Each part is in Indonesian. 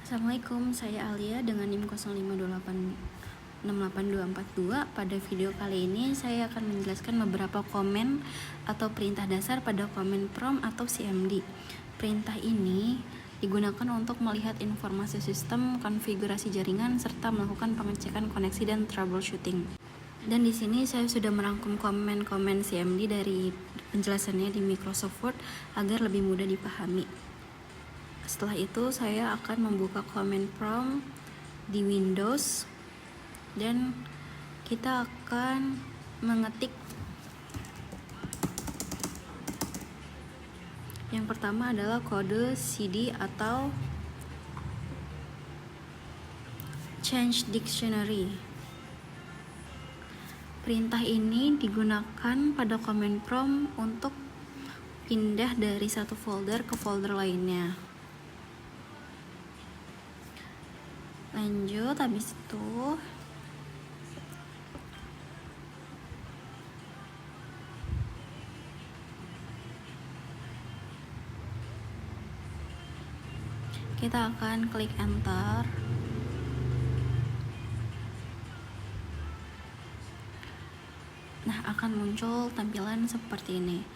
Assalamualaikum, saya Alia dengan NIM 052868242. Pada video kali ini saya akan menjelaskan beberapa komen atau perintah dasar pada Command Prompt atau CMD. Perintah ini digunakan untuk melihat informasi sistem, konfigurasi jaringan, serta melakukan pengecekan koneksi dan troubleshooting. Dan di sini saya sudah merangkum komen-komen CMD dari penjelasannya di Microsoft Word agar lebih mudah dipahami. Setelah itu saya akan membuka Command Prompt di Windows dan kita akan mengetik yang pertama adalah kode CD atau Change Dictionary. Perintah ini digunakan pada Command Prompt untuk pindah dari satu folder ke folder lainnya. Lanjut, habis itu kita akan klik enter. Nah, akan muncul tampilan seperti ini.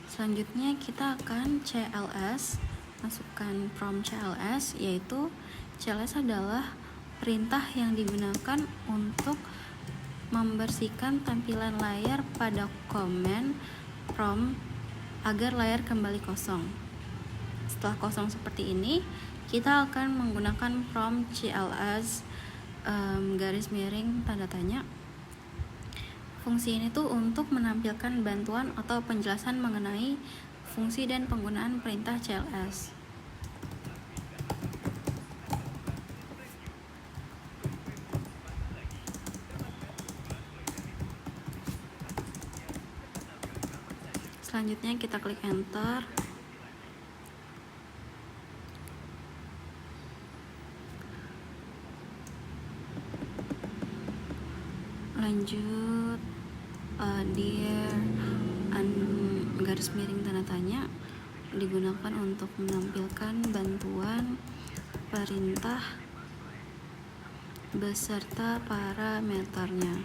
Selanjutnya kita akan CLS, masukkan prompt CLS, yaitu CLS adalah perintah yang digunakan untuk membersihkan tampilan layar pada Command Prompt agar layar kembali kosong. Setelah kosong seperti ini, kita akan menggunakan prompt CLS garis miring tanda tanya. Fungsi ini tuh untuk menampilkan bantuan atau penjelasan mengenai fungsi dan penggunaan perintah CLS. Selanjutnya kita klik enter. Lanjut, dear garis miring tanda tanya digunakan untuk menampilkan bantuan perintah beserta parameternya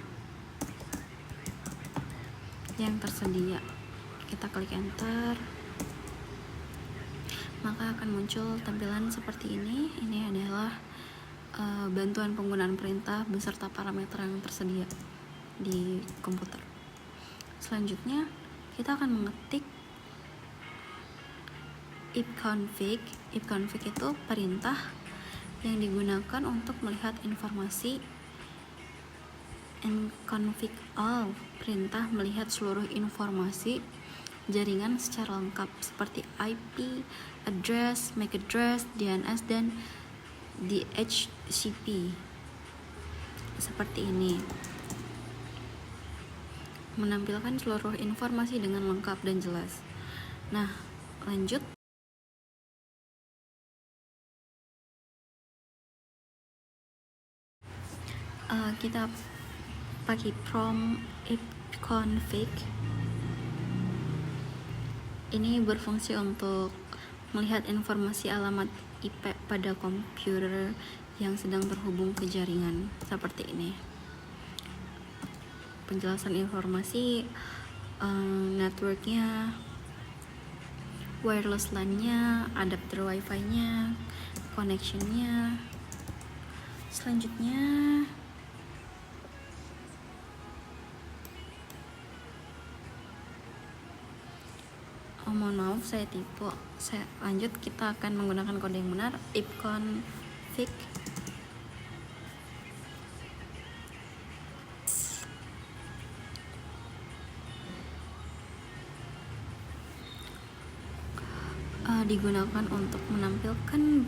yang tersedia. Kita klik enter, maka akan muncul tampilan seperti ini. Ini adalah bantuan penggunaan perintah beserta parameter yang tersedia di komputer. Selanjutnya kita akan mengetik ifconfig. Ifconfig itu perintah yang digunakan untuk melihat informasi. Config all, perintah melihat seluruh informasi jaringan secara lengkap seperti IP, address, MAC address, DNS, dan DHCP. Seperti ini. Menampilkan seluruh informasi dengan lengkap dan jelas. Nah, lanjut. Kita pakai prompt ifconfig. Ini berfungsi untuk melihat informasi alamat IP pada komputer yang sedang terhubung ke jaringan seperti ini. Penjelasan informasi networknya, wireless LAN-nya, adapter wifi-nya, connection-nya. Selanjutnya mohon maaf saya tipe. Lanjut, kita akan menggunakan kode yang benar, ifconfig. Digunakan untuk menampilkan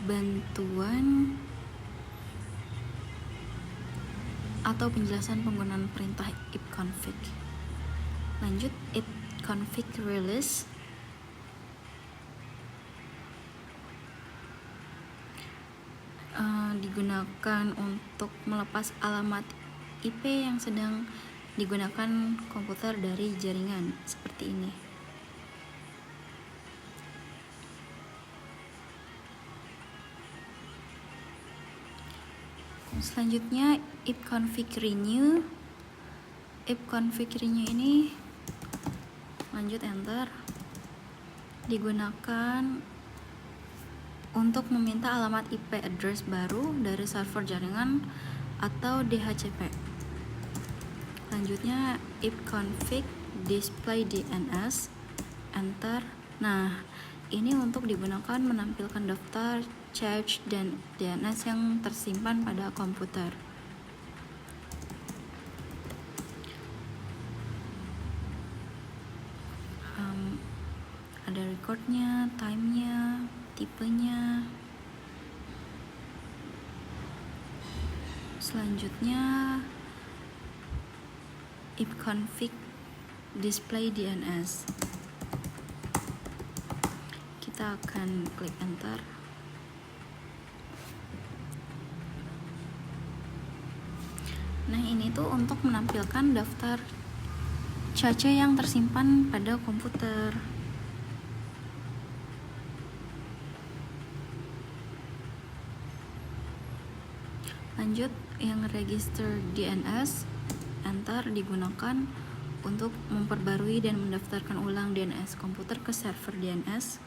bantuan atau penjelasan penggunaan perintah ifconfig. Lanjut, ifconfig release. Digunakan untuk melepas alamat IP yang sedang digunakan komputer dari jaringan seperti ini. Selanjutnya ipconfig renew. Ipconfig renew ini lanjut enter, digunakan untuk meminta alamat IP address baru dari server jaringan atau DHCP. Lanjutnya ipconfig display DNS, enter. Nah, ini untuk digunakan menampilkan daftar cache dan DNS yang tersimpan pada komputer. Ada recordnya, timenya, tipenya. Selanjutnya ipconfig display DNS. Kita akan klik enter. Nah, ini tuh untuk menampilkan daftar cache yang tersimpan pada komputer. Lanjut, yang register DNS, enter, digunakan untuk memperbarui dan mendaftarkan ulang DNS komputer ke server DNS.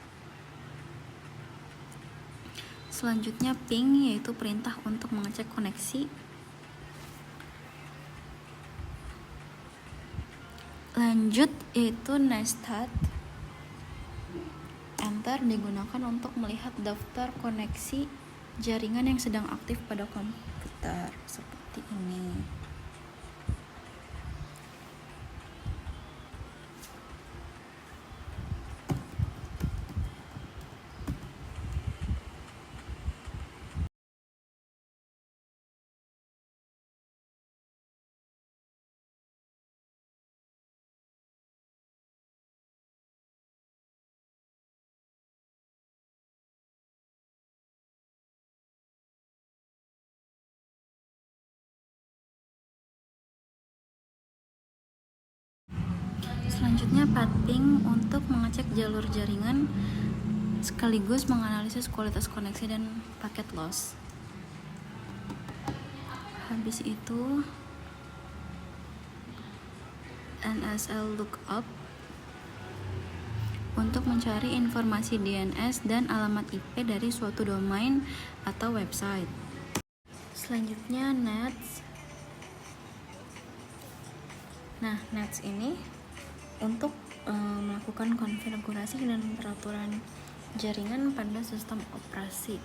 Selanjutnya ping, yaitu perintah untuk mengecek koneksi. Lanjut, yaitu nestat, enter, digunakan untuk melihat daftar koneksi jaringan yang sedang aktif pada komputer, seperti ini. Selanjutnya pathing untuk mengecek jalur jaringan sekaligus menganalisis kualitas koneksi dan paket loss. Habis itu NSL lookup untuk mencari informasi DNS dan alamat IP dari suatu domain atau website. Selanjutnya nets. Nah, nets ini untuk melakukan konfigurasi dan peraturan jaringan pada sistem operasi.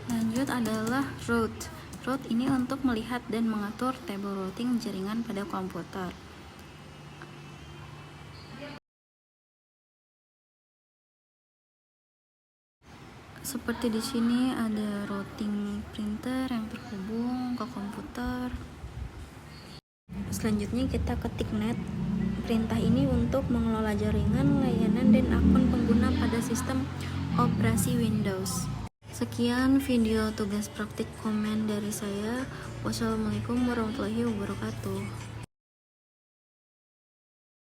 Lanjut adalah route. Route ini untuk melihat dan mengatur table routing jaringan pada komputer. Seperti di sini ada routing printer yang terhubung ke komputer. Selanjutnya kita ketik net. Perintah ini untuk mengelola jaringan, layanan, dan akun pengguna pada sistem operasi Windows. Sekian video tugas praktik komen dari saya. Wassalamualaikum warahmatullahi wabarakatuh.